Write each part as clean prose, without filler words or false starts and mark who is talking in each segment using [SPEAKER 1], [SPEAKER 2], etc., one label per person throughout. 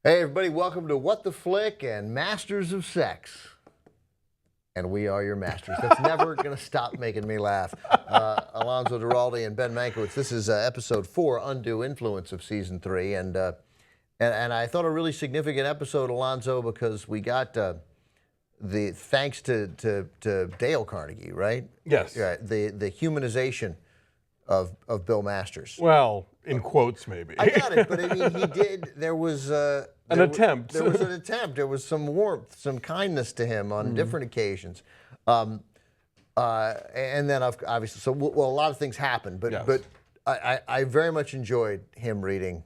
[SPEAKER 1] Hey everybody, welcome to What the Flick and Masters of Sex. And we are your masters. That's never going to stop making me laugh. Alonso, Duralde, and Ben Mankiewicz. This is episode 4, Undue Influence of season 3. And I thought a really significant episode, Alonso, because we got the thanks to Dale Carnegie, right?
[SPEAKER 2] Yes.
[SPEAKER 1] Yeah, the humanization of Bill Masters.
[SPEAKER 2] Well, in quotes, maybe.
[SPEAKER 1] I got it, but I mean, he did. There was
[SPEAKER 2] an attempt.
[SPEAKER 1] There was an attempt. There was some warmth, some kindness to him on different occasions, and then obviously, so well, a lot of things happened. But
[SPEAKER 2] Yes.
[SPEAKER 1] but I very much enjoyed him reading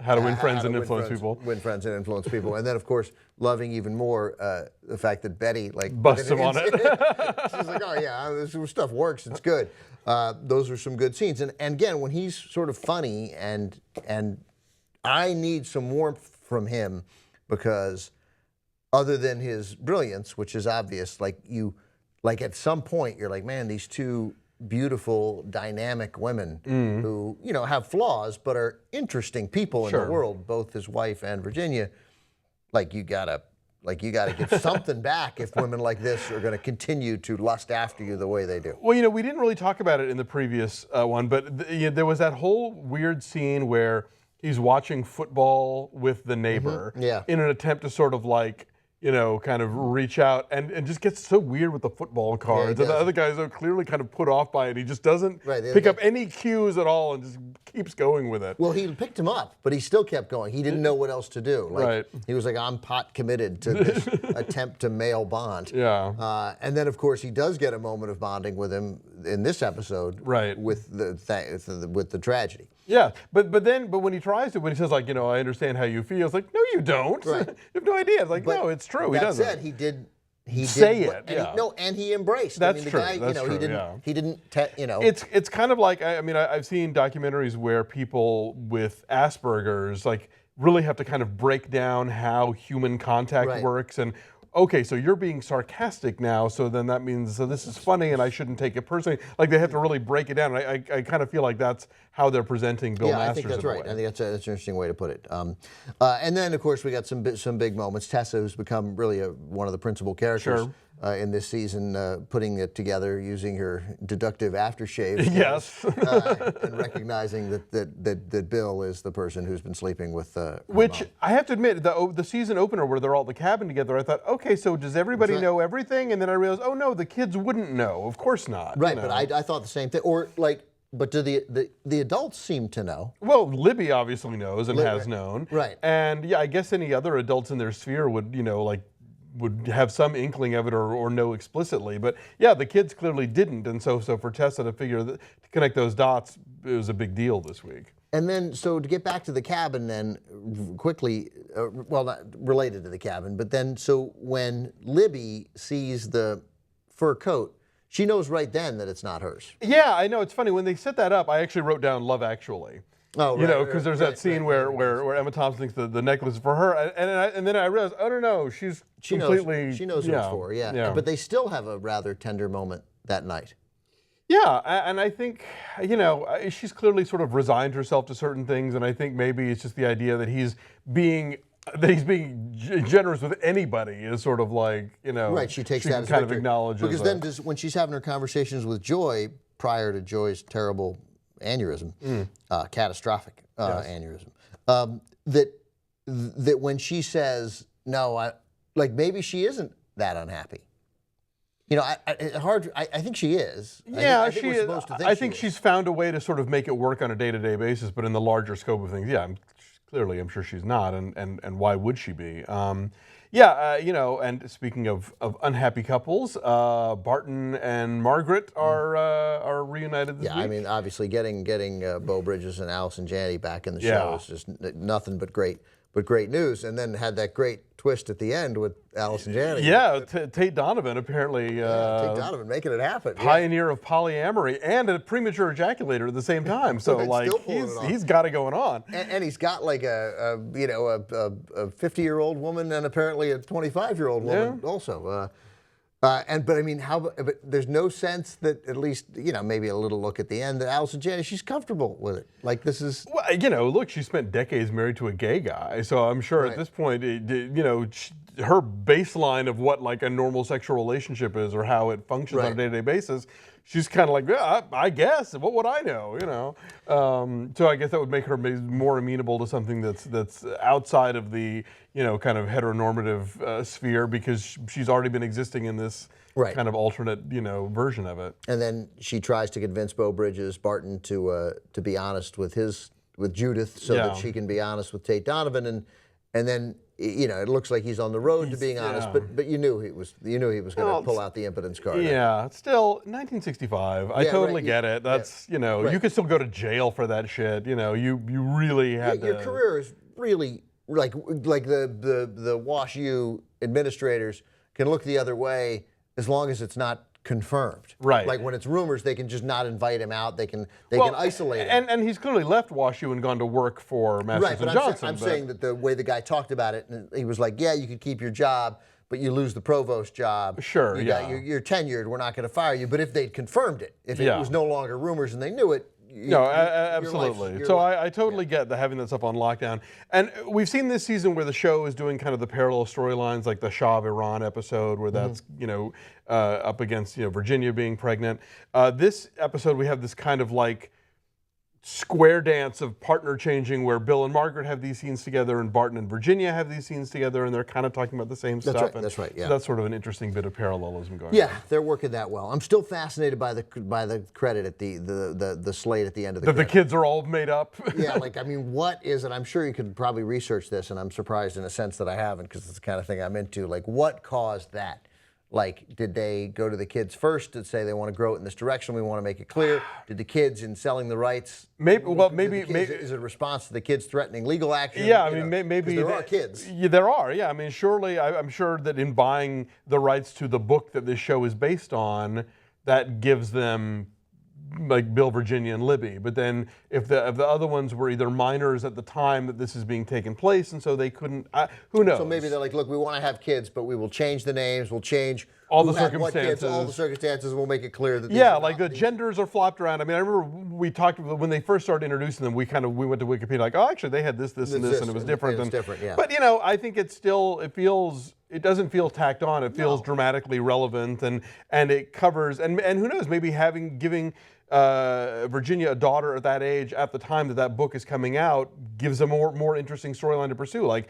[SPEAKER 2] How to win friends
[SPEAKER 1] How
[SPEAKER 2] and
[SPEAKER 1] to
[SPEAKER 2] influence people.
[SPEAKER 1] win friends and influence people, and then of course loving even more the fact that Betty
[SPEAKER 2] Busts him on it.
[SPEAKER 1] She's like, oh yeah, this stuff works. It's good. Those are some good scenes, and again, when he's sort of funny, and I need some warmth from him because other than his brilliance, which is obvious, like at some point you're like, man, these two beautiful, dynamic women who have flaws but are interesting people in the world, both his wife and Virginia. Like you gotta give something back if women like this are going to continue to lust after you the way they do.
[SPEAKER 2] Well, we didn't really talk about it in the previous one, but there was that whole weird scene where he's watching football with the neighbor in an attempt to sort of like, kind of reach out and just gets so weird with the football cards. And the other guys are clearly kind of put off by it. He just doesn't pick up any cues at all and just keeps going with it.
[SPEAKER 1] Well, he picked him up, but he still kept going. He didn't know what else to do. He was like, I'm pot committed to this attempt to male bond.
[SPEAKER 2] Yeah.
[SPEAKER 1] And then, of course, he does get a moment of bonding with him in this episode with the tragedy.
[SPEAKER 2] Yeah, but when he tries to, when he says like, I understand how you feel, it's like, no, you don't.
[SPEAKER 1] Right.
[SPEAKER 2] You have no idea. It's like, no, it's true. He doesn't.
[SPEAKER 1] That said, he did
[SPEAKER 2] say it.
[SPEAKER 1] And he embraced.
[SPEAKER 2] That's
[SPEAKER 1] I mean, the
[SPEAKER 2] true.
[SPEAKER 1] guy,
[SPEAKER 2] That's true.
[SPEAKER 1] he didn't.
[SPEAKER 2] It's kind of like, I've seen documentaries where people with Asperger's like really have to kind of break down how human contact works and. Okay, so you're being sarcastic now, so then that means this is funny and I shouldn't take it personally. Like they have to really break it down. And I kind of feel like that's how they're presenting Bill Masters.
[SPEAKER 1] Yeah, I think that's right. I think that's an interesting way to put it. And then, of course, we got some big moments. Tessa, who's become really one of the principal characters in this season, putting it together using her deductive aftershave.
[SPEAKER 2] Yes.
[SPEAKER 1] And recognizing that Bill is the person who's been sleeping with her
[SPEAKER 2] Which
[SPEAKER 1] mom.
[SPEAKER 2] I have to admit, the season opener where they're all at the cabin together, I thought, okay, so does everybody know everything? And then I realized, oh no, the kids wouldn't know. Of course not.
[SPEAKER 1] Right, but I thought the same thing. But do the adults seem to know?
[SPEAKER 2] Well, Libby obviously knows and has known.
[SPEAKER 1] Right.
[SPEAKER 2] And yeah, I guess any other adults in their sphere would, would have some inkling of it or know explicitly. But yeah, the kids clearly didn't. And so for Tessa to connect those dots, it was a big deal this week.
[SPEAKER 1] And then, so to get back to the cabin then, quickly, well, not related to the cabin, but then, so when Libby sees the fur coat, she knows right then that it's not hers.
[SPEAKER 2] Yeah, I know. It's funny. When they set that up, I actually wrote down Love Actually.
[SPEAKER 1] Oh, right.
[SPEAKER 2] Because there's that scene where Emma Thompson thinks the necklace is for her, and then I realized, oh no, she knows
[SPEAKER 1] who it's for, yeah. But they still have a rather tender moment that night.
[SPEAKER 2] Yeah, and I think, she's clearly sort of resigned herself to certain things, and I think maybe it's just the idea that he's being generous with anybody is sort of like,
[SPEAKER 1] Right, she takes that as
[SPEAKER 2] kind of
[SPEAKER 1] victory.
[SPEAKER 2] acknowledges
[SPEAKER 1] because then when she's having her conversations with Joy prior to Joy's terrible aneurysm, catastrophic aneurysm, that when she says no, maybe she isn't that unhappy. I think she is.
[SPEAKER 2] Yeah,
[SPEAKER 1] I think
[SPEAKER 2] she
[SPEAKER 1] we're
[SPEAKER 2] is.
[SPEAKER 1] supposed to think
[SPEAKER 2] I think she's found a way to sort of make it work on a day-to-day basis, but in the larger scope of things, yeah, clearly I'm sure she's not, and why would she be? And speaking of unhappy couples, Barton and Margaret are reunited this week.
[SPEAKER 1] Yeah, I mean, obviously getting Beau Bridges and Allison Janney back in the show is just nothing but great news. And then had that great twist at the end with Allison Janney.
[SPEAKER 2] Yeah, Tate Donovan apparently.
[SPEAKER 1] Tate Donovan making it happen.
[SPEAKER 2] Pioneer of polyamory and a premature ejaculator at the same time. So like he's got it going on.
[SPEAKER 1] And he's got like a 50-year-old woman and apparently a 25-year-old woman also. But I mean, but there's no sense that at least, maybe a little look at the end that Allison Janney, she's comfortable with it. Like this is.
[SPEAKER 2] Well, look, she spent decades married to a gay guy, so I'm sure at this point, her baseline of what like a normal sexual relationship is or how it functions on a day-to-day basis, she's kind of like, yeah, I guess. What would I know? So I guess that would make her more amenable to something that's outside of the kind of heteronormative sphere because she's already been existing in this kind of alternate version of it.
[SPEAKER 1] And then she tries to convince Beau Bridges Barton to be honest with Judith so that she can be honest with Tate Donovan, and then. It looks like he's on the road to being honest, but you knew he was going to pull out the impotence card.
[SPEAKER 2] Yeah, still 1965. I totally get it. That's you could still go to jail for that shit. You really had
[SPEAKER 1] your career is really like the Wash U administrators can look the other way as long as it's not confirmed.
[SPEAKER 2] Right.
[SPEAKER 1] Like when it's rumors, they can just not invite him out. They can isolate him.
[SPEAKER 2] And he's clearly left WashU and gone to work for Masters and Johnson.
[SPEAKER 1] I'm saying that the way the guy talked about it, and he was like, yeah, you could keep your job, but you lose the provost job.
[SPEAKER 2] Sure,
[SPEAKER 1] you're tenured. We're not going to fire you. But if they'd confirmed it, if it was no longer rumors and they knew it,
[SPEAKER 2] absolutely. So I totally get having that stuff on lockdown. And we've seen this season where the show is doing kind of the parallel storylines, like the Shah of Iran episode, where that's up against Virginia being pregnant. This episode, we have this kind of like square dance of partner changing where Bill and Margaret have these scenes together and Barton and Virginia have these scenes together, and they're kind of talking about the same stuff.
[SPEAKER 1] That's right. Yeah.
[SPEAKER 2] So that's sort of an interesting bit of parallelism going on.
[SPEAKER 1] Yeah, they're working that well. I'm still fascinated by the credit at the slate at the end of the credit.
[SPEAKER 2] The kids are all made up.
[SPEAKER 1] Yeah, what is it? I'm sure you could probably research this, and I'm surprised in a sense that I haven't because it's the kind of thing I'm into. Like, what caused that? Like, did they go to the kids first and say they want to grow it in this direction? We want to make it clear. Did the kids, in selling the rights,
[SPEAKER 2] maybe
[SPEAKER 1] is it a response to the kids threatening legal action?
[SPEAKER 2] Yeah, maybe
[SPEAKER 1] there are kids.
[SPEAKER 2] Yeah, there are. Yeah, surely I'm sure that in buying the rights to the book that this show is based on, that gives them like Bill, Virginia, and Libby. But then if the other ones were either minors at the time that this is being taken place, and so they couldn't, who knows?
[SPEAKER 1] So maybe they're like, look, we want to have kids, but we will change the names, we'll change
[SPEAKER 2] all the circumstances.
[SPEAKER 1] All the circumstances, we'll make it clear that
[SPEAKER 2] like the genders are flopped around. I remember we talked when they first started introducing them, we went to Wikipedia like, oh, actually they had this, and this, and it was different.
[SPEAKER 1] It's different, yeah.
[SPEAKER 2] But I think it doesn't feel tacked on. It feels dramatically relevant, and it covers, and who knows, maybe giving Virginia a daughter at that age at the time that book is coming out gives a more interesting storyline to pursue. Like,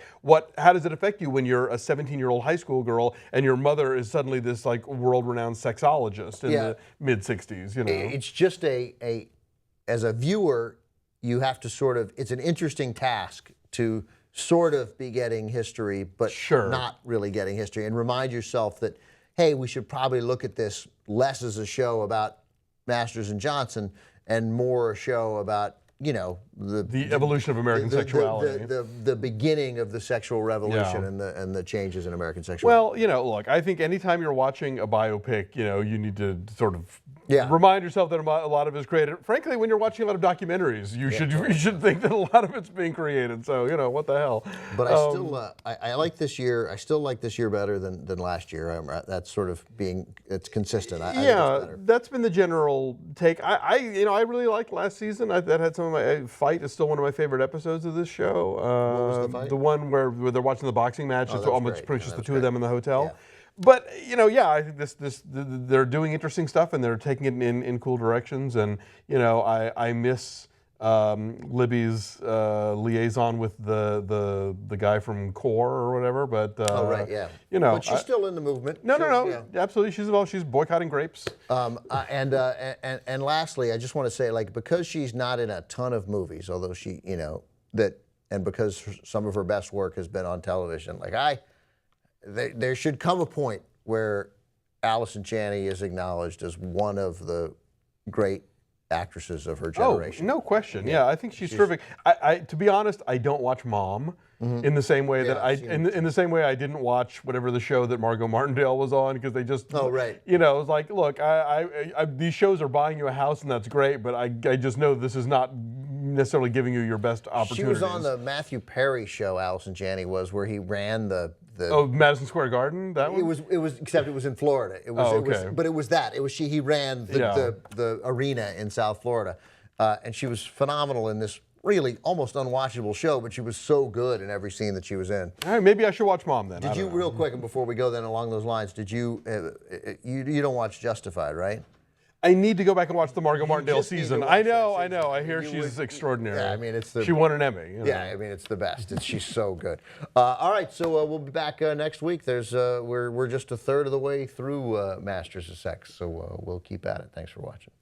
[SPEAKER 2] how does it affect you when you're a 17-year-old high school girl and your mother is suddenly this like world-renowned sexologist in the mid-60s?
[SPEAKER 1] It's just as a viewer, you have to it's an interesting task to sort of be getting history, but not really getting history, and remind yourself that, hey, we should probably look at this less as a show about Masters and Johnson and more a show about the
[SPEAKER 2] evolution of American sexuality,
[SPEAKER 1] the beginning of the sexual revolution and the changes in American sexuality.
[SPEAKER 2] Well, look, I think anytime you're watching a biopic, you need to sort of remind yourself that a lot of it's created. Frankly, when you're watching a lot of documentaries, you should think that a lot of it's being created. So what the hell?
[SPEAKER 1] But I still I like this year. I still like this year better than last year. That's sort of it's consistent. I think it's better.
[SPEAKER 2] That's been the general take. I really liked last season. That had some of my Fight is still one of my favorite episodes of this show.
[SPEAKER 1] What was the fight?
[SPEAKER 2] The one where they're watching the boxing match. It's almost pretty just the two of them in the hotel.
[SPEAKER 1] Yeah.
[SPEAKER 2] But I think they're doing interesting stuff and they're taking it in cool directions. And I miss Libby's liaison with the guy from Core or whatever. But
[SPEAKER 1] but she's still in the movement.
[SPEAKER 2] No, absolutely. She's boycotting grapes.
[SPEAKER 1] And lastly, I just want to say, like, because she's not in a ton of movies, although she, and because some of her best work has been on television, like there should come a point where Allison Janney is acknowledged as one of the great actresses of her generation.
[SPEAKER 2] Oh, no question. Yeah, I think she's terrific. I to be honest, I don't watch Mom in the same way that in the same way I didn't watch whatever the show that Margot Martindale was on, because they just it was like, look, these shows are buying you a house and that's great, but I just know this is not necessarily giving you your best
[SPEAKER 1] She
[SPEAKER 2] opportunities.
[SPEAKER 1] was on the Matthew Perry show, Allison Janney was, where he ran the
[SPEAKER 2] Oh, Madison Square Garden. That one.
[SPEAKER 1] It was except it was in Florida. It was,
[SPEAKER 2] okay.
[SPEAKER 1] But it was that. It was he ran the arena in South Florida, and she was phenomenal in this really almost unwatchable show. But she was so good in every scene that she was in.
[SPEAKER 2] All right, maybe I should watch Mom then.
[SPEAKER 1] Did you real quick, and before we go then along those lines, did you you don't watch Justified, right?
[SPEAKER 2] I need to go back and watch the Margot Martindale season. I know. I hear she's extraordinary.
[SPEAKER 1] Yeah, I mean
[SPEAKER 2] she won an Emmy. You know.
[SPEAKER 1] Yeah, I mean it's the best. She's so good. All right, so we'll be back next week. There's we're just a third of the way through Masters of Sex, so we'll keep at it. Thanks for watching.